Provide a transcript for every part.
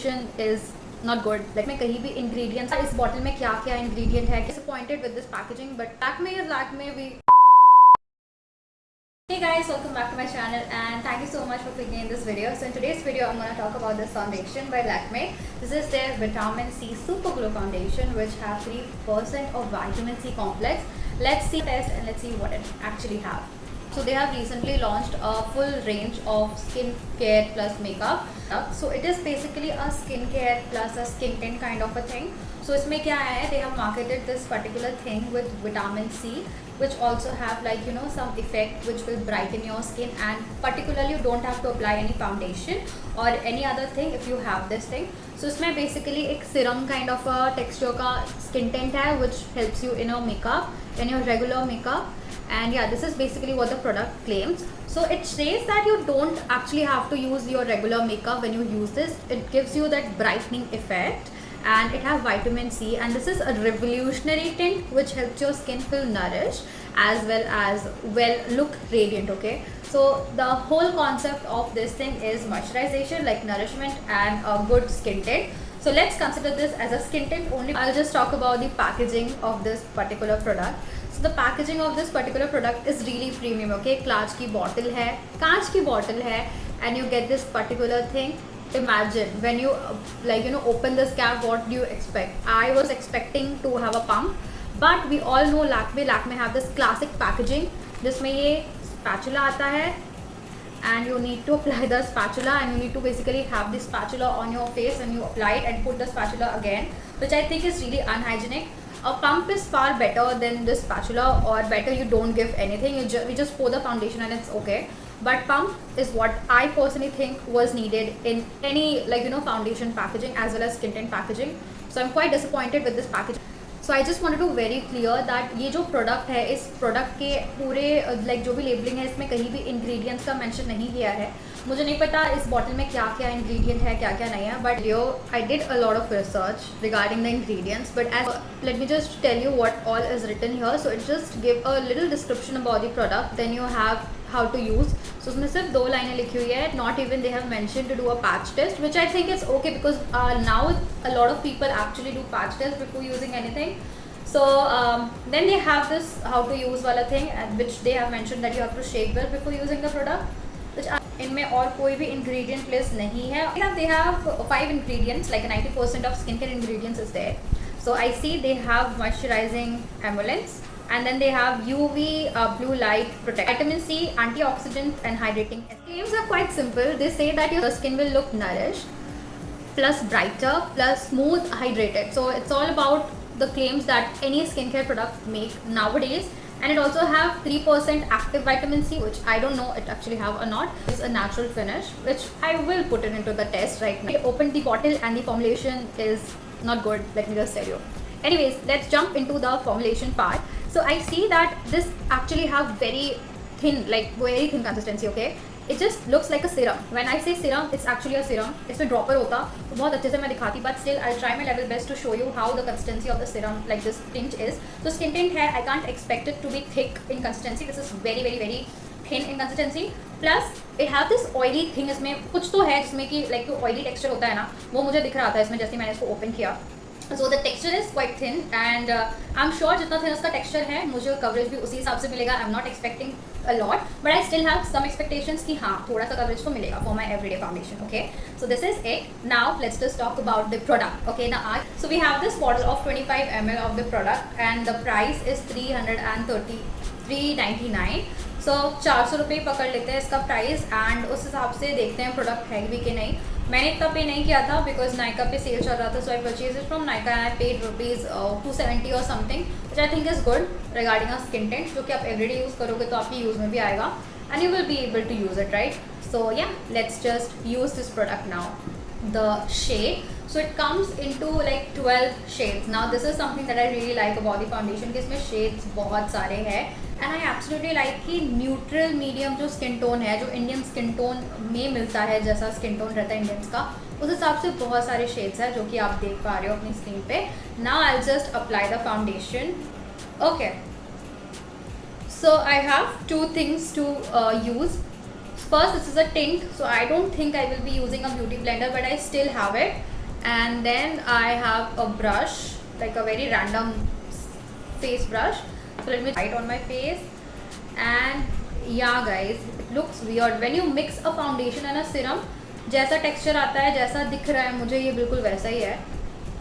formulation is not good. Like मैं कहीं भी ingredients इस bottle में क्या क्या ingredient है, disappointed with this packaging, but Lakme is Lakme. We Hey guys, welcome back to my channel and thank you so much for clicking in this video. So in today's video I'm going to talk about this foundation by Lakme. This is their Vitamin C Super Glow Foundation which have 3% of vitamin C complex. Let's see test and let's see what it actually have. So they have recently launched a full range of skincare plus makeup. So it is basically a skincare plus a skin tint kind of a thing. So इसमें क्या है, they have marketed this particular thing with vitamin C which also have like some effect which will brighten your skin, and particularly you don't have to apply any foundation or any other thing if you have this thing. So इसमें basically एक serum kind of a texture का skin tint है which helps you in your makeup, in your regular makeup. And yeah, this is basically what the product claims. So it says that you don't actually have to use your regular makeup when you use this. It gives you that brightening effect and it has vitamin C, and this is a revolutionary tint which helps your skin feel nourished as well look radiant. Okay, so the whole concept of this thing is moisturization, like nourishment and a good skin tint. So let's consider this as a skin tint only. I'll just talk about the packaging of this particular product. So the packaging of this particular product is really premium. Okay, कांच की bottle है and you get this particular thing. Imagine when you open this cap, what do you expect? I was expecting to have a pump, but we all know Lakme have this classic packaging जिसमें ये spatula आता है and you need to apply the spatula, and you need to basically have the spatula on your face and you apply it and put the spatula again, which I think is really unhygienic. A pump is far better than this spatula, or better you don't give anything, we just pour the foundation and it's okay. But pump is what I personally think was needed in any foundation packaging as well as skin tint packaging. So I'm quite disappointed with this packaging. So I just wanted to very clear that ये जो product है, इस product के पूरे जो भी labeling है, इसमें कहीं भी ingredients का mention नहीं किया है. मुझे नहीं पता इस bottle में क्या क्या ingredient है, क्या क्या नहीं है, but I did a lot of research regarding the ingredients. But let me just tell you what all is written here. So it just give a little description about the product, then you have how to use. So उसमें सिर्फ 2 लाइनें लिखी हुई है. Not even they have mentioned to do a patch test, which I think is okay because now a lot of people actually do patch test before using anything. So then they have this how to use वाला thing, which they have mentioned that you have to shake well before using the product. Which इनमें और कोई भी ingredient list नहीं है. They have 5 ingredients, like 90% of skincare ingredients is there. So I see they have moisturizing emollients. And then they have UV blue light protect, vitamin C, antioxidant and hydrating. Claims are quite simple. They say that your skin will look nourished, plus brighter, plus smooth, hydrated. So it's all about the claims that any skincare product make nowadays. And it also have 3% active vitamin C, which I don't know it actually have or not. It's a natural finish, which I will put it into the test right now. I opened the bottle and the formulation is not good. Let me just tell you. Anyways, let's jump into the formulation part. So I see that this actually have very thin consistency. Okay, it just looks like a serum. When I say serum, it's actually a serum. इसमें dropper होता तो बहुत अच्छे से मैं दिखाती, but still I'll try my level best to show you how the consistency of the serum like this tint is. So skin tint है, I can't expect it to be thick in consistency. This is very very very thin in consistency. Plus it have this oily thing. इसमें कुछ तो है जिसमें कि like जो oily texture होता है ना, वो मुझे दिख रहा था इसमें जैसे मैंने इसको open किया. So the texture is quite thin, and I'm sure जितना thin उसका texture है, मुझे coverage भी उसी हिसाब से मिलेगा. I'm not expecting a lot, but I still have some expectations कि हाँ थोड़ा सा coverage तो मिलेगा for my everyday foundation. Okay, so this is it. Now let's just talk about the product. Okay, now so we have this bottle of 25 ml of the product, and the price is 399. So 400 रुपये पकड़ लेते हैं इसका price, and उस हिसाब से देखते हैं प्रोडक्ट है भी कि नहीं. मैंने इतना पे नहीं किया था बिकॉज नायका पे सेल चल रहा था, so I purchase it from Nykaa and I paid rupees 270 और something, which I think is good regarding a skin tint, जो कि आप एवरीडे यूज़ करोगे तो आपकी यूज़ में भी आएगा and you will be able to use it, right. So या let's just use this product now. The shade, so it comes into like 12 shades. Now this is something that I really like about the foundation कि इसमें shades बहुत सारे हैं, and I absolutely like कि neutral medium जो skin tone है, जो Indian skin tone में मिलता है, जैसा skin tone रहता है Indians का, उस हिसाब से बहुत सारे shades हैं जो कि आप देख पा रहे हो अपनी स्क्रीन पे. Now I'll just apply the foundation. Okay, so I have 2 things to use. First, this is a tint, so I don't think I will be using a beauty blender, but I still have it. and then I have a brush, like a very random face brush. So let me try it on my face. And yeah guys, it looks weird when you mix a foundation and a serum. जैसा texture आता है, जैसा दिख रहा है मुझे, ये बिल्कुल वैसा ही है.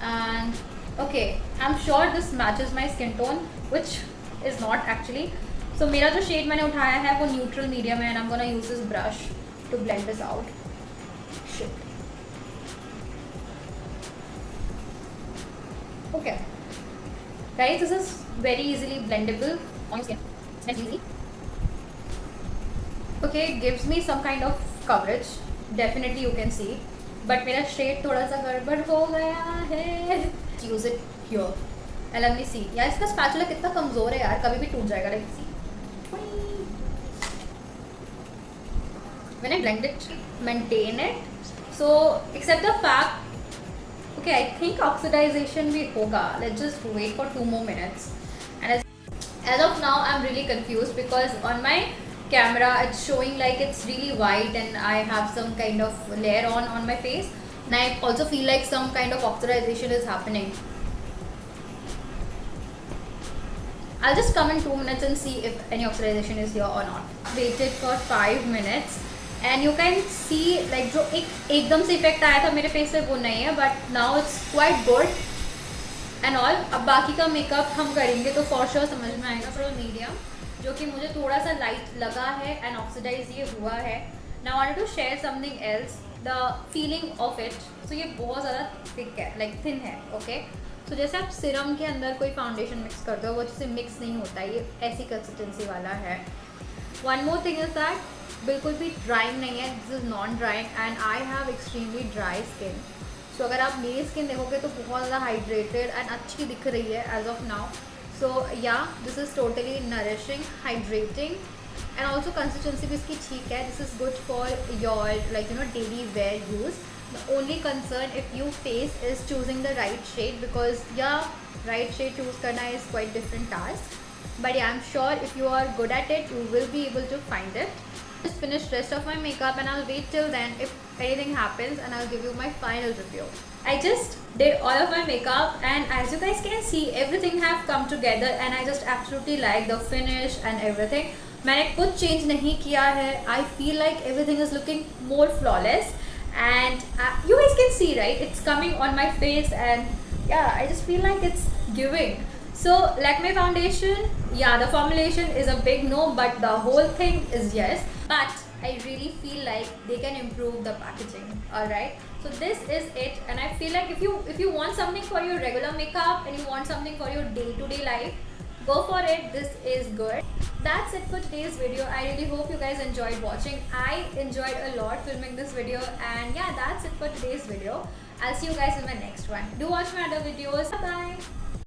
And okay, I am sure this matches my skin tone, which is not actually. So मेरा जो शेड मैंने उठाया है वो न्यूट्रल मीडियम है, and I am gonna use this brush to blend this out. Shit. Okay, guys, this is very easily blendable on your skin. It's easy. Okay, it gives me some kind of coverage. Definitely you can see, but मेरा shade थोड़ा सा गड़बड़ हो गया है. Use it here. And let me see. यार इसका spatula कितना कमजोर है यार, कभी भी टूट जाएगा. Let's see. When I blend it, maintain it. So except the fact. Okay, I think oxidization भी होगा. Let's just wait for 2 more minutes. And as of now, I'm really confused because on my camera it's showing like it's really white and I have some kind of layer on my face. And I also feel like some kind of oxidization is happening. I'll just come in 2 minutes and see if any oxidization is here or not. Waited for 5 minutes. And you can see like जो एकदम से effect आया था मेरे face पे वो नहीं है, but now it's quite good and all. अब बाकी का मेकअप हम करेंगे तो फॉर श्योर समझ में आएगा. फॉर मीडियम जो कि मुझे थोड़ा सा लाइट लगा है एंड ऑक्सीडाइज ये हुआ है. Now I want to share something else, the feeling of it. So ये बहुत ज़्यादा थिक है, लाइक थिन है. ओके, सो जैसे आप सिरम के अंदर कोई फाउंडेशन मिक्स करते हो वो अच्छे से मिक्स नहीं होता है, ये ऐसी कंसिस्टेंसी वाला है. One more thing is that बिल्कुल भी ड्राइंग नहीं है. This is non drying and I have extremely dry skin. So अगर आप मेरी स्किन देखोगे तो बहुत ज़्यादा हाइड्रेटेड एंड अच्छी दिख रही है as of now. So yeah this is totally nourishing, hydrating and also consistency भी इसकी ठीक है. This is good for your like you know daily wear use. The only concern if you face is choosing the right shade, because yeah right shade choose करना is quite different task. But yeah, I'm sure if you are good at it, you will be able to find it. Just finish rest of my makeup and I'll wait till then if anything happens and I'll give you my final review. I just did all of my makeup and as you guys can see, everything have come together and I just absolutely like the finish and everything. मैंने कुछ change नहीं किया है. I feel like everything is looking more flawless and you guys can see, right? It's coming on my face and yeah, I just feel like it's giving. So Lakme foundation, yeah, the formulation is a big no, but the whole thing is yes. But I really feel like they can improve the packaging. All right. So this is it, and I feel like if you want something for your regular makeup and you want something for your day-to-day life, go for it. This is good. That's it for today's video. I really hope you guys enjoyed watching. I enjoyed a lot filming this video, and yeah, that's it for today's video. I'll see you guys in my next one. Do watch my other videos. Bye bye.